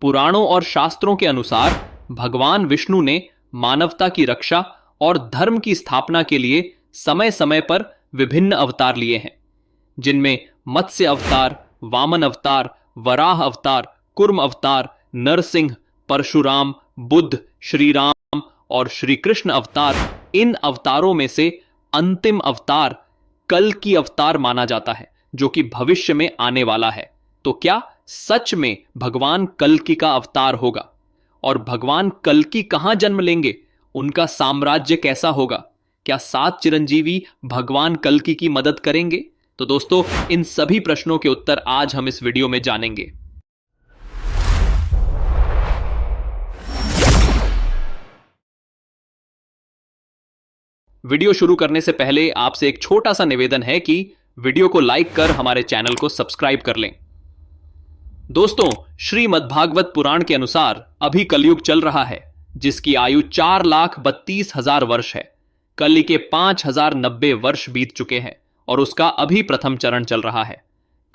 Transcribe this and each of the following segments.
पुराणों और शास्त्रों के अनुसार भगवान विष्णु ने मानवता की रक्षा और धर्म की स्थापना के लिए समय समय पर विभिन्न अवतार लिए हैं, जिनमें मत्स्य अवतार, वामन अवतार, वराह अवतार, कुर्म अवतार, नरसिंह, परशुराम, बुद्ध, श्री राम और श्री कृष्ण अवतार। इन अवतारों में से अंतिम अवतार कल की अवतार माना जाता है, जो कि भविष्य में आने वाला है। तो क्या सच में भगवान कल्कि का अवतार होगा? और भगवान कल्कि कहां जन्म लेंगे? उनका साम्राज्य कैसा होगा? क्या 7 चिरंजीवी भगवान कल्कि की मदद करेंगे? तो दोस्तों, इन सभी प्रश्नों के उत्तर आज हम इस वीडियो में जानेंगे। वीडियो शुरू करने से पहले आपसे एक छोटा सा निवेदन है कि वीडियो को लाइक कर हमारे चैनल को सब्सक्राइब कर लें। दोस्तों, श्रीमद्भागवत पुराण के अनुसार अभी कलयुग चल रहा है, जिसकी आयु 4,32,000 वर्ष है। कलि के 5,090 वर्ष बीत चुके हैं और उसका अभी प्रथम चरण चल रहा है।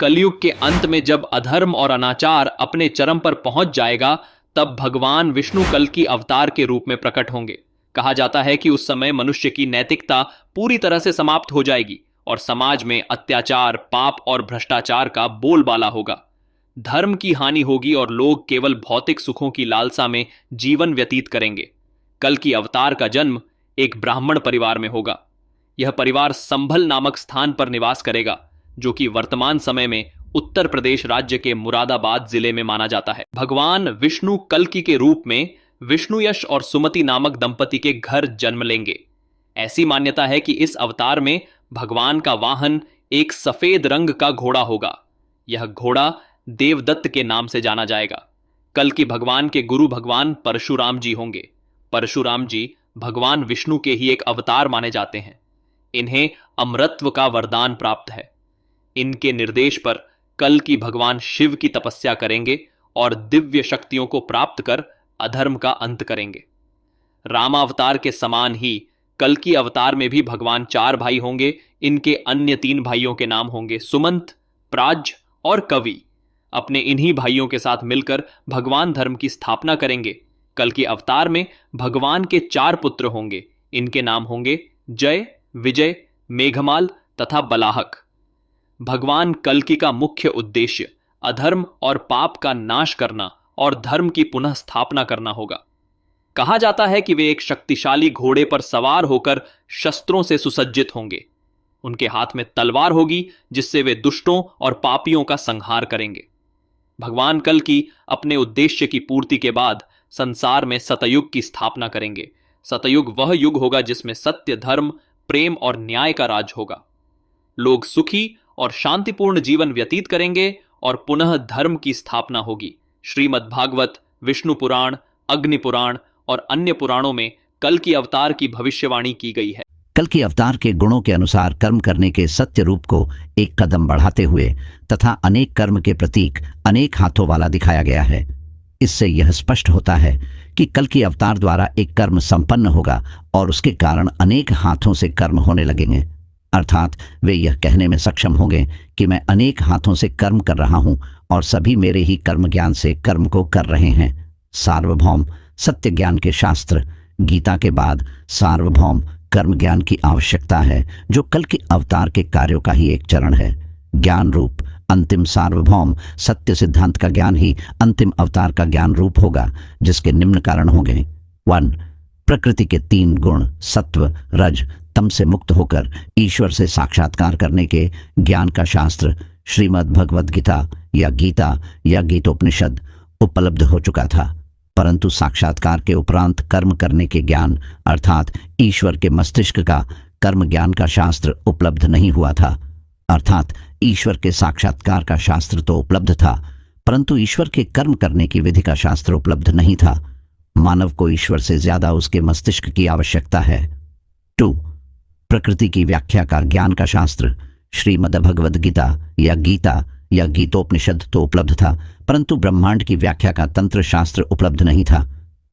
कलयुग के अंत में जब अधर्म और अनाचार अपने चरम पर पहुंच जाएगा, तब भगवान विष्णु कल्कि अवतार के रूप में प्रकट होंगे। कहा जाता है कि उस समय मनुष्य की नैतिकता पूरी तरह से समाप्त हो जाएगी और समाज में अत्याचार, पाप और भ्रष्टाचार का बोलबाला होगा। धर्म की हानि होगी और लोग केवल भौतिक सुखों की लालसा में जीवन व्यतीत करेंगे। कल्कि अवतार का जन्म एक ब्राह्मण परिवार में होगा। यह परिवार संभल नामक स्थान पर निवास करेगा, जो कि वर्तमान समय में उत्तर प्रदेश राज्य के मुरादाबाद जिले में माना जाता है। भगवान विष्णु कल्कि के रूप में विष्णु यश और सुमति नामक दंपति के घर जन्म लेंगे। ऐसी मान्यता है कि इस अवतार में भगवान का वाहन एक सफेद रंग का घोड़ा होगा। यह घोड़ा देवदत्त के नाम से जाना जाएगा। कल्कि भगवान के गुरु भगवान परशुराम जी होंगे। परशुराम जी भगवान विष्णु के ही एक अवतार माने जाते हैं। इन्हें अमरत्व का वरदान प्राप्त है। इनके निर्देश पर कल्कि भगवान शिव की तपस्या करेंगे और दिव्य शक्तियों को प्राप्त कर अधर्म का अंत करेंगे। रामावतार के समान ही कल्कि अवतार में भी भगवान 4 भाई होंगे। इनके अन्य 3 भाइयों के नाम होंगे सुमंत, प्राज्य और कवि। अपने इन्हीं भाइयों के साथ मिलकर भगवान धर्म की स्थापना करेंगे। कल्कि अवतार में भगवान के 4 पुत्र होंगे। इनके नाम होंगे जय, विजय, मेघमाल तथा बलाहक। भगवान कल्कि का मुख्य उद्देश्य अधर्म और पाप का नाश करना और धर्म की पुनः स्थापना करना होगा। कहा जाता है कि वे एक शक्तिशाली घोड़े पर सवार होकर शस्त्रों से सुसज्जित होंगे। उनके हाथ में तलवार होगी, जिससे वे दुष्टों और पापियों का संहार करेंगे। भगवान कल्कि अपने उद्देश्य की पूर्ति के बाद संसार में सतयुग की स्थापना करेंगे। सतयुग वह युग होगा जिसमें सत्य, धर्म, प्रेम और न्याय का राज होगा। लोग सुखी और शांतिपूर्ण जीवन व्यतीत करेंगे और पुनः धर्म की स्थापना होगी। श्रीमद्भागवत, विष्णु पुराण, अग्नि पुराण और अन्य पुराणों में कल्कि अवतार की भविष्यवाणी की गई है। कल्कि अवतार के गुणों के अनुसार कर्म करने के सत्य रूप को एक कदम बढ़ाते हुए तथा अनेक कर्म के प्रतीक अनेक हाथों वाला दिखाया गया है। इससे यह स्पष्ट होता है कि कल्कि अवतार द्वारा एक कर्म संपन्न होगा और उसके कारण अनेक हाथों से कर्म होने लगेंगे। अर्थात वे यह कहने में सक्षम होंगे कि मैं अनेक हाथों से कर्म कर रहा हूं और सभी मेरे ही कर्म ज्ञान से कर्म को कर रहे हैं। सार्वभौम सत्य ज्ञान के शास्त्र गीता के बाद सार्वभौम कर्म ज्ञान की आवश्यकता है, जो कल्कि अवतार के कार्यों का ही एक चरण है। ज्ञान रूप अंतिम सार्वभौम सत्य सिद्धांत का ज्ञान ही अंतिम अवतार का ज्ञान रूप होगा, जिसके निम्न कारण होंगे। 1. प्रकृति के 3 गुण सत्व, रज, तम से मुक्त होकर ईश्वर से साक्षात्कार करने के ज्ञान का शास्त्र श्रीमद् भगवद गीता या गीतोपनिषद उपलब्ध हो चुका था, परंतु साक्षात्कार के उपरांत कर्म करने के ज्ञान अर्थात ईश्वर के मस्तिष्क का कर्म ज्ञान का शास्त्र उपलब्ध नहीं हुआ था। अर्थात ईश्वर के साक्षात्कार का शास्त्र तो उपलब्ध था, परंतु ईश्वर के कर्म करने की विधि का शास्त्र उपलब्ध नहीं था। मानव को ईश्वर से ज्यादा उसके मस्तिष्क की आवश्यकता है। 2. प्रकृति की व्याख्या का ज्ञान का शास्त्र श्रीमद् भगवद गीता या गीतोपनिषद तो उपलब्ध था, परंतु ब्रह्मांड की व्याख्या का तंत्र शास्त्र उपलब्ध नहीं था।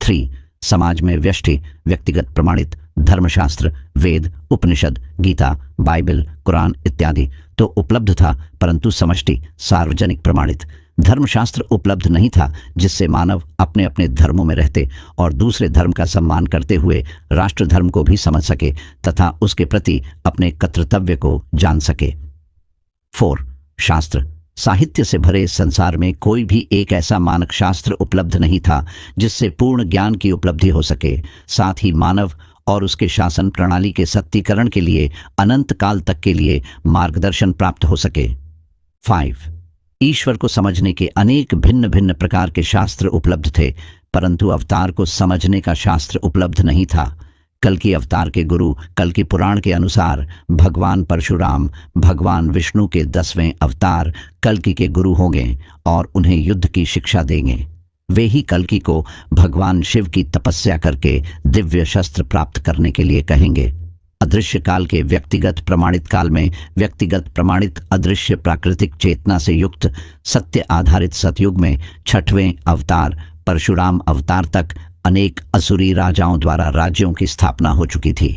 3. समाज में व्यष्टि व्यक्तिगत प्रमाणित धर्मशास्त्र वेद, उपनिषद, गीता, बाइबल, कुरान इत्यादि तो उपलब्ध था, परंतु समष्टि सार्वजनिक प्रमाणित धर्मशास्त्र उपलब्ध नहीं था जिससे मानव अपने अपने धर्मों में रहते और दूसरे धर्म का सम्मान करते हुए राष्ट्र धर्म को भी समझ सके तथा उसके प्रति अपने कर्तव्य को जान सके। 4. शास्त्र। साहित्य से भरे संसार में कोई भी एक ऐसा मानक शास्त्र उपलब्ध नहीं था जिससे पूर्ण ज्ञान की उपलब्धि हो सके, साथ ही मानव और उसके शासन प्रणाली के सत्तीकरण के लिए अनंत काल तक के लिए मार्गदर्शन प्राप्त हो सके। 5. ईश्वर को समझने के अनेक भिन्न भिन्न प्रकार के शास्त्र उपलब्ध थे, परंतु अवतार को समझने का शास्त्र उपलब्ध नहीं था। कल्कि अवतार के गुरु कल्कि पुराण के अनुसार भगवान परशुराम भगवान विष्णु के 10वें अवतार कल्कि के गुरु होंगे और उन्हें युद्ध की शिक्षा देंगे। वे ही कल्कि को भगवान शिव की तपस्या करके दिव्य शस्त्र प्राप्त करने के लिए कहेंगे। अदृश्य काल के व्यक्तिगत प्रमाणित काल में व्यक्तिगत प्रमाणित अदृश्य प्राकृतिक चेतना से युक्त सत्य आधारित सतयुग में 6वें अवतार परशुराम अवतार तक अनेक असुरी राजाओं द्वारा राज्यों की स्थापना हो चुकी थी।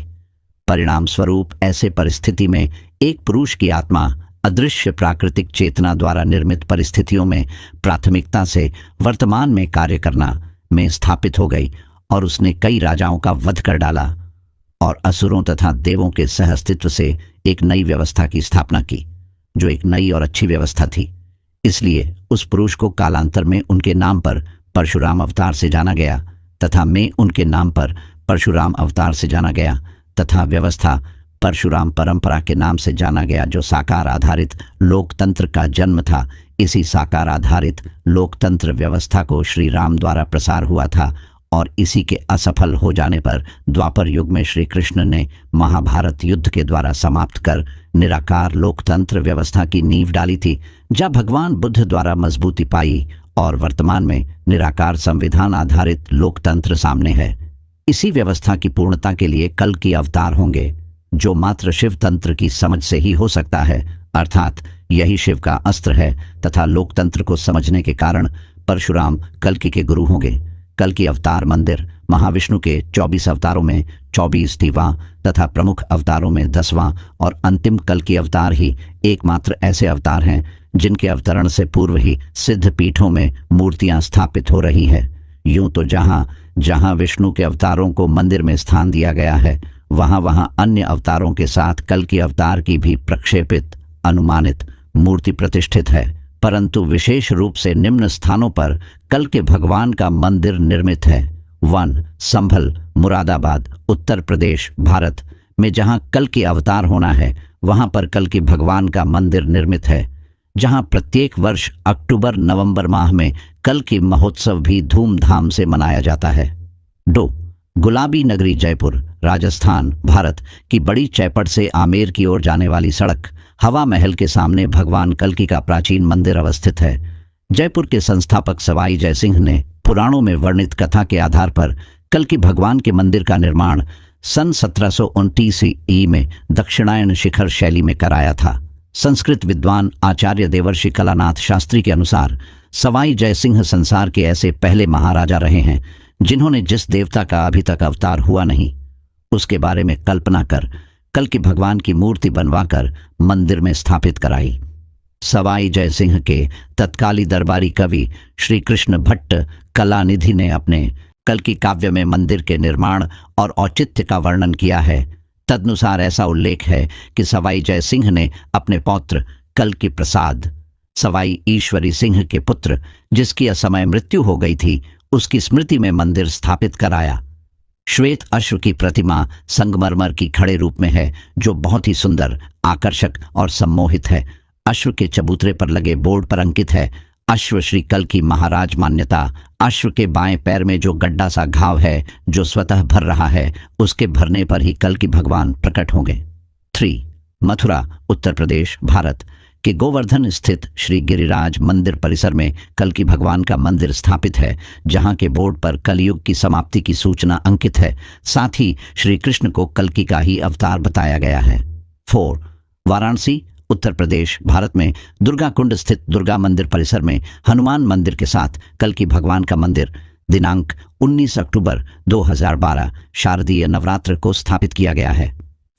परिणाम स्वरूप ऐसे परिस्थिति में एक पुरुष की आत्मा अदृश्य प्राकृतिक चेतना द्वारा निर्मित परिस्थितियों में प्राथमिकता से वर्तमान में कार्य करना में स्थापित हो गई और उसने कई राजाओं का वध कर डाला और असुरों तथा देवों के सहअस्तित्व से एक नई व्यवस्था की स्थापना की, जो एक नई और अच्छी व्यवस्था थी। इसलिए उस पुरुष को कालांतर में उनके नाम पर परशुराम अवतार से जाना गया तथा में उनके नाम पर परशुराम अवतार से जाना गया तथा व्यवस्था परशुराम परंपरा के नाम से जाना गया, जो साकार आधारित लोकतंत्र का जन्म था। इसी साकार आधारित लोकतंत्र व्यवस्था को श्री राम द्वारा प्रसार हुआ था और इसी के असफल हो जाने पर द्वापर युग में श्री कृष्ण ने महाभारत युद्ध के द्वारा समाप्त कर निराकार लोकतंत्र व्यवस्था की नींव डाली थी, जब भगवान बुद्ध द्वारा मजबूती पाई और वर्तमान में निराकार संविधान आधारित लोकतंत्र सामने है। इसी व्यवस्था की पूर्णता के लिए कल्कि अवतार होंगे, जो मात्र शिव तंत्र की समझ से ही हो सकता है, अर्थात यही शिव का अस्त्र है तथा लोकतंत्र को समझने के कारण परशुराम कल्कि के गुरु होंगे। कल्कि अवतार मंदिर महाविष्णु के 24 अवतारों में 24वां तथा प्रमुख अवतारों में 10वां और अंतिम कल्कि अवतार ही एकमात्र ऐसे अवतार हैं जिनके अवतरण से पूर्व ही सिद्ध पीठों में मूर्तियां स्थापित हो रही है। यूं तो जहां जहां विष्णु के अवतारों को मंदिर में स्थान दिया गया है, वहां वहां अन्य अवतारों के साथ कल्कि अवतार की भी प्रक्षेपित अनुमानित मूर्ति प्रतिष्ठित है, परंतु विशेष रूप से निम्न स्थानों पर कल्कि भगवान का मंदिर निर्मित है। 1. संभल मुरादाबाद उत्तर प्रदेश भारत में जहां कल्कि अवतार होना है, वहां पर कल्कि भगवान का मंदिर निर्मित है, जहां प्रत्येक वर्ष अक्टूबर नवंबर माह में कल्कि महोत्सव भी धूमधाम से मनाया जाता है। 2. गुलाबी नगरी जयपुर राजस्थान भारत की बड़ी चैपड़ से आमेर की ओर जाने वाली सड़क हवा महल के सामने भगवान कल्कि का प्राचीन मंदिर अवस्थित है। जयपुर के संस्थापक सवाई जयसिंह ने पुराणों में वर्णित कथा के आधार पर कल्कि भगवान के मंदिर का निर्माण सन 1729 ईस्वी में दक्षिणायन शिखर शैली में कराया था। संस्कृत विद्वान आचार्य देवर्षि कलानाथ शास्त्री के अनुसार सवाई जयसिंह संसार के ऐसे पहले महाराजा रहे हैं जिन्होंने जिस देवता का अभी तक अवतार हुआ नहीं, उसके बारे में कल्पना कर कल्कि भगवान की मूर्ति बनवाकर मंदिर में स्थापित कराई। सवाई जयसिंह के तत्काली दरबारी कवि श्री कृष्ण भट्ट कलानिधि ने अपने कल्कि काव्य में मंदिर के निर्माण और औचित्य का वर्णन किया है। तदनुसार ऐसा उल्लेख है कि सवाई जयसिंह ने अपने पौत्र कल्कि प्रसाद सवाई ईश्वरी सिंह के पुत्र, जिसकी असमय मृत्यु हो गई थी, उसकी स्मृति में मंदिर स्थापित कराया। श्वेत अश्व की प्रतिमा संगमरमर की खड़े रूप में है, जो बहुत ही सुंदर, आकर्षक और सम्मोहित है। अश्व के चबूतरे पर लगे बोर्ड पर अंकित है, अश्व श्री कल्कि महाराज मान्यता। अश्व के बाएं पैर में जो गड्ढा सा घाव है जो स्वतः भर रहा है, उसके भरने पर ही कल्कि भगवान प्रकट होंगे। 3. मथुरा उत्तर प्रदेश भारत के गोवर्धन स्थित श्री गिरिराज मंदिर परिसर में कल्कि भगवान का मंदिर स्थापित है, जहां के बोर्ड पर कलयुग की समाप्ति की सूचना अंकित है। साथ ही श्री कृष्ण को कल्कि का ही अवतार बताया गया है। 4. वाराणसी उत्तर प्रदेश भारत में दुर्गा कुंड स्थित दुर्गा मंदिर परिसर में हनुमान मंदिर के साथ कल्कि भगवान का मंदिर दिनांक 19 अक्टूबर 2012 शारदीय नवरात्र को स्थापित किया गया है।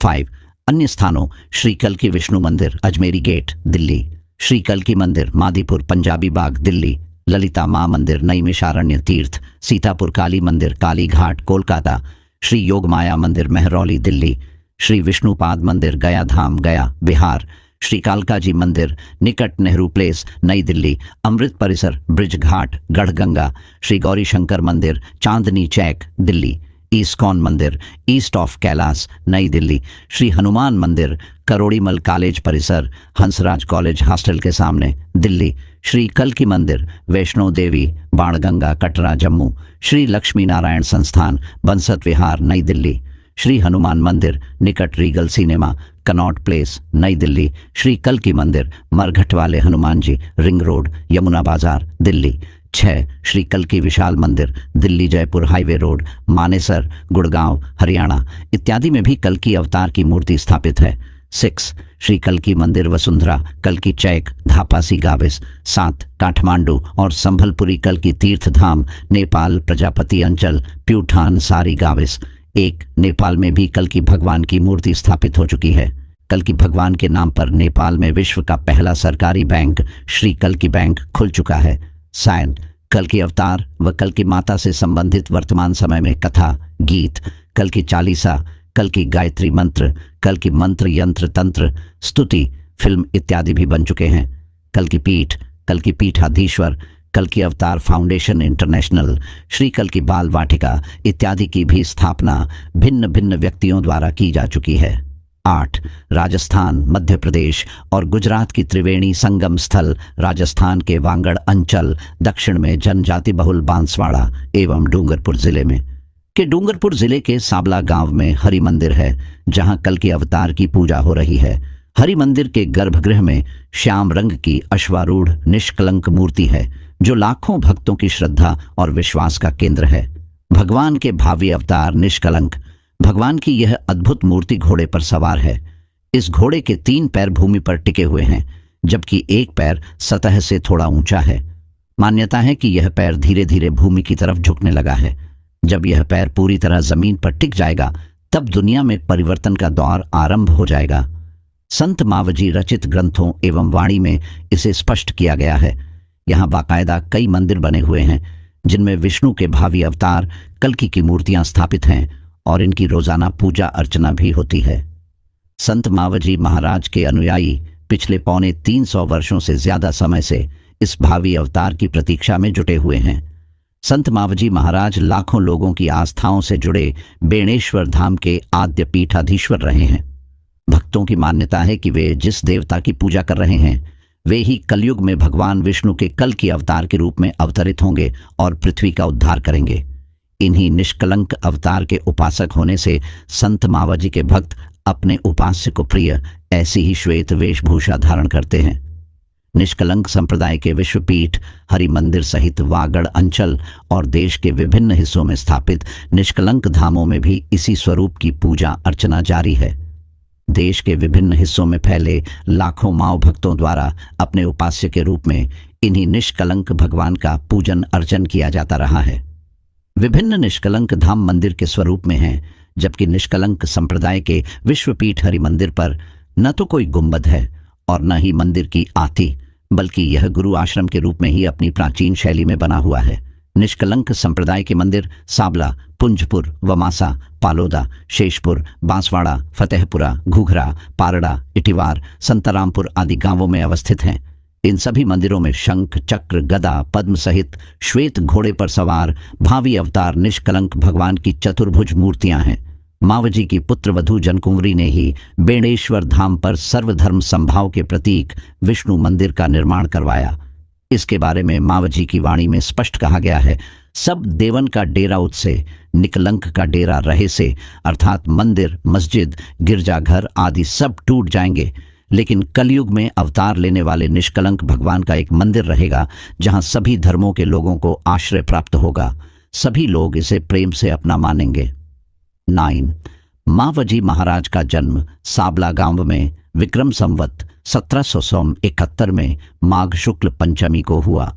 5. अन्य स्थानों श्री कल्कि विष्णु मंदिर अजमेरी गेट दिल्ली श्री कल्की मंदिर मादीपुर पंजाबी बाग दिल्ली, ललिता माँ मंदिर नईमिषारण्य तीर्थ, सीतापुर काली मंदिर काली घाट कोलकाता, श्री योगमाया मंदिर महरौली दिल्ली, श्री विष्णुपाद मंदिर गया धाम गया बिहार, श्री कालका जी मंदिर निकट नेहरू प्लेस नई दिल्ली, अमृत परिसर ब्रिज घाट गढ़गंगा, श्री गौरी शंकर मंदिर चांदनी चौक दिल्ली, ईस्कॉन मंदिर ईस्ट ऑफ कैलाश नई दिल्ली, श्री हनुमान मंदिर करोड़ीमल कॉलेज परिसर हंसराज कॉलेज हॉस्टल के सामने दिल्ली, श्री कल्की मंदिर वैष्णो देवी बाणगंगा कटरा जम्मू, श्री लक्ष्मी नारायण संस्थान बंसत विहार नई दिल्ली, श्री हनुमान मंदिर निकट रीगल सिनेमा कनॉट प्लेस नई दिल्ली, श्री कल्की मंदिर मरघट वाले हनुमान जी रिंग रोड यमुना बाजार दिल्ली, 6 श्री कल्की विशाल मंदिर दिल्ली जयपुर हाईवे रोड मानेसर गुड़गांव हरियाणा इत्यादि में भी कल्की अवतार की मूर्ति स्थापित है। 6 श्री कल्की मंदिर वसुंधरा कल्की चैक धापासी गाविस, 7 काठमांडू और संभलपुरी कल्की तीर्थ धाम नेपाल प्रजापति अंचल प्यूठान सारी गाविस, 1 नेपाल में भी कल्की भगवान की मूर्ति स्थापित हो चुकी है। कल्की भगवान के नाम पर नेपाल में विश्व का पहला सरकारी बैंक श्री कल्की बैंक खुल चुका है। सायन कल्की अवतार व कल्की माता से संबंधित वर्तमान समय में कथा गीत कल्की चालीसा कल्की गायत्री मंत्र कल्की मंत्र यंत्र तंत्र स्तुति फिल्म इत्यादि भी बन चुके हैं। कल्की पीठ कल्की पीठाधीश्वर कल्की अवतार फाउंडेशन इंटरनेशनल श्री कल्की बाल वाटिका इत्यादि की भी स्थापना भिन्न भिन्न व्यक्तियों द्वारा की जा चुकी है। 8 राजस्थान मध्य प्रदेश और गुजरात की त्रिवेणी संगम स्थल राजस्थान के वांगड़ अंचल दक्षिण में जनजाति बहुल बांसवाड़ा एवं डूंगरपुर जिले में के डूंगरपुर जिले के साबला गांव में हरि मंदिर है, जहां कल्की अवतार की पूजा हो रही है। हरि मंदिर के गर्भगृह में श्याम रंग की अश्वारूढ़ निष्कलंक मूर्ति है, जो लाखों भक्तों की श्रद्धा और विश्वास का केंद्र है। भगवान के भावी अवतार निष्कलंक भगवान की यह अद्भुत मूर्ति घोड़े पर सवार है। इस घोड़े के 3 पैर भूमि पर टिके हुए हैं, जबकि एक पैर सतह से थोड़ा ऊंचा है। मान्यता है कि यह पैर धीरे धीरे भूमि की तरफ झुकने लगा है। जब यह पैर पूरी तरह जमीन पर टिक जाएगा, तब दुनिया में परिवर्तन का दौर आरंभ हो जाएगा। संत मावजी रचित ग्रंथों एवं वाणी में इसे स्पष्ट किया गया है। यहाँ बाकायदा कई मंदिर बने हुए हैं, जिनमें विष्णु के भावी अवतार कल्की की मूर्तियां स्थापित हैं और इनकी रोजाना पूजा अर्चना भी होती है। संत मावजी महाराज के अनुयायी पिछले 350 वर्षों से ज्यादा समय से इस भावी अवतार की प्रतीक्षा में जुटे हुए हैं। संत मावजी महाराज लाखों लोगों की आस्थाओं से जुड़े बेणेश्वर धाम के आद्य पीठाधीश्वर रहे हैं। भक्तों की मान्यता है कि वे जिस देवता की पूजा कर रहे हैं, वे ही कलयुग में भगवान विष्णु के कल्की अवतार के रूप में अवतरित होंगे और पृथ्वी का उद्धार करेंगे। इन्हीं निष्कलंक अवतार के उपासक होने से संत मावजी के भक्त अपने उपास्य को प्रिय ऐसी ही श्वेत वेशभूषा धारण करते हैं। निष्कलंक संप्रदाय के विश्वपीठ हरि मंदिर सहित वागड़ अंचल और देश के विभिन्न हिस्सों में स्थापित निष्कलंक धामों में भी इसी स्वरूप की पूजा अर्चना जारी है। देश के विभिन्न हिस्सों में फैले लाखों माओ भक्तों द्वारा अपने उपास्य के रूप में इन्हीं निष्कलंक भगवान का पूजन अर्चन किया जाता रहा है। विभिन्न निष्कलंक धाम मंदिर के स्वरूप में हैं, जबकि निष्कलंक संप्रदाय के विश्वपीठ हरि मंदिर पर न तो कोई गुंबद है और न ही मंदिर की आती, बल्कि यह गुरु आश्रम के रूप में ही अपनी प्राचीन शैली में बना हुआ है। निष्कलंक संप्रदाय के मंदिर साबला, पुंजपुर, वमासा, पालोदा, शेषपुर, बांसवाड़ा, फतेहपुरा, घूघरा, पारड़ा, इटिवार, संतरामपुर आदि गांवों में अवस्थित हैं। इन सभी मंदिरों में शंख, चक्र, गदा, पद्म सहित श्वेत घोड़े पर सवार भावी अवतार निष्कलंक भगवान की चतुर्भुज मूर्तियां हैं। मावजी की पुत्र वधू जनकुंवरी ने ही बेणेश्वर धाम पर सर्वधर्म संभाव के प्रतीक विष्णु मंदिर का निर्माण करवाया। इसके बारे में मावजी की वाणी में स्पष्ट कहा गया है, सब देवन का डेरा उत्से, निकलंक का डेरा रहे से, अर्थात मंदिर, मस्जिद, गिरजाघर आदि सब टूट जाएंगे, लेकिन कलयुग में अवतार लेने वाले निष्कलंक भगवान का एक मंदिर रहेगा, जहां सभी धर्मों के लोगों को आश्रय प्राप्त होगा। सभी लोग इसे प्रेम से अपना मानेंगे। 9 मावजी महाराज का जन्म साबला गांव में विक्रम संवत 1771 में माघ शुक्ल पंचमी को हुआ।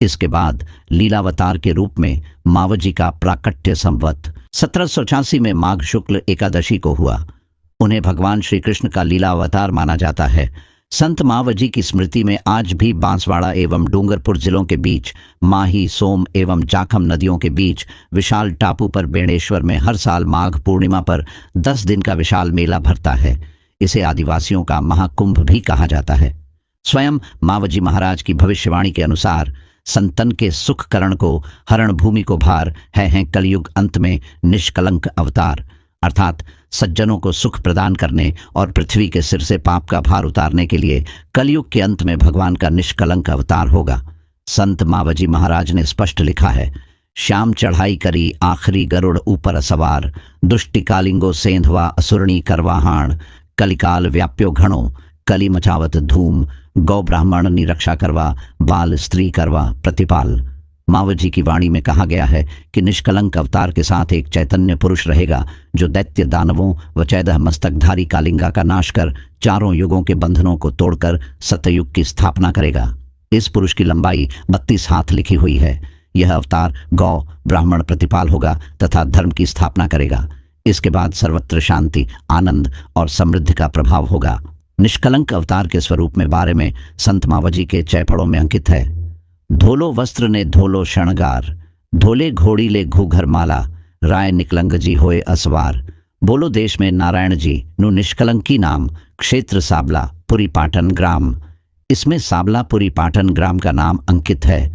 इसके बाद लीलावतार के रूप में मावजी का प्राकट्य संवत 1786 में माघ शुक्ल एकादशी को हुआ। उन्हें भगवान श्री कृष्ण का लीलावतार माना जाता है। संत मावजी की स्मृति में आज भी बांसवाड़ा एवं डूंगरपुर जिलों के बीच माही, सोम एवं जाखम नदियों के बीच विशाल टापू पर बेणेश्वर में हर साल माघ पूर्णिमा पर 10 दिन का विशाल मेला भरता है। इसे आदिवासियों का महाकुंभ भी कहा जाता है। स्वयं मावजी महाराज की भविष्यवाणी के अनुसार संतन के सुख करण को हरण भूमि को भार है कलयुग अंत में निष्कलंक अवतार, अर्थात सज्जनों को सुख प्रदान करने और पृथ्वी के सिर से पाप का भार उतारने के लिए कलयुग के अंत में भगवान का निष्कलंक अवतार होगा। संत मावजी महाराज ने स्पष्ट लिखा है, श्याम चढ़ाई करी आखरी गरुड़ ऊपर सवार, दुष्टि कालिंगो सेंधवा असुरणी करवाहाण, कलिकाल व्याप्यो घणो कली मचावत धूम, गौ ब्राह्मण निरक्षा करवा बाल स्त्री करवा प्रतिपाल। मावजी की वाणी में कहा गया है कि निष्कलंक अवतार के साथ एक चैतन्य पुरुष रहेगा जो दैत्य दानवों व 14 मस्तकधारी कालिंगा का नाश कर चारों युगों के बंधनों को तोड़कर सतयुग की स्थापना करेगा। इस पुरुष की लंबाई 32 हाथ लिखी हुई है। यह अवतार गौ ब्राह्मण प्रतिपाल होगा तथा धर्म की स्थापना करेगा। इसके बाद सर्वत्र शांति, आनंद और समृद्धि का प्रभाव होगा। निष्कलंक अवतार के स्वरूप में बारे में संत मावजी के चैपड़ों में अंकित है, धोलो वस्त्र ने धोलो शणगार, धोले घोड़ी ले घूघर माला, राय निकलंग जी होए असवार, बोलो देश में नारायण जी नु निष्कलंकी नाम, क्षेत्र साबला पुरी पाटन ग्राम। इसमें साबला पुरी पाटन ग्राम का नाम अंकित है।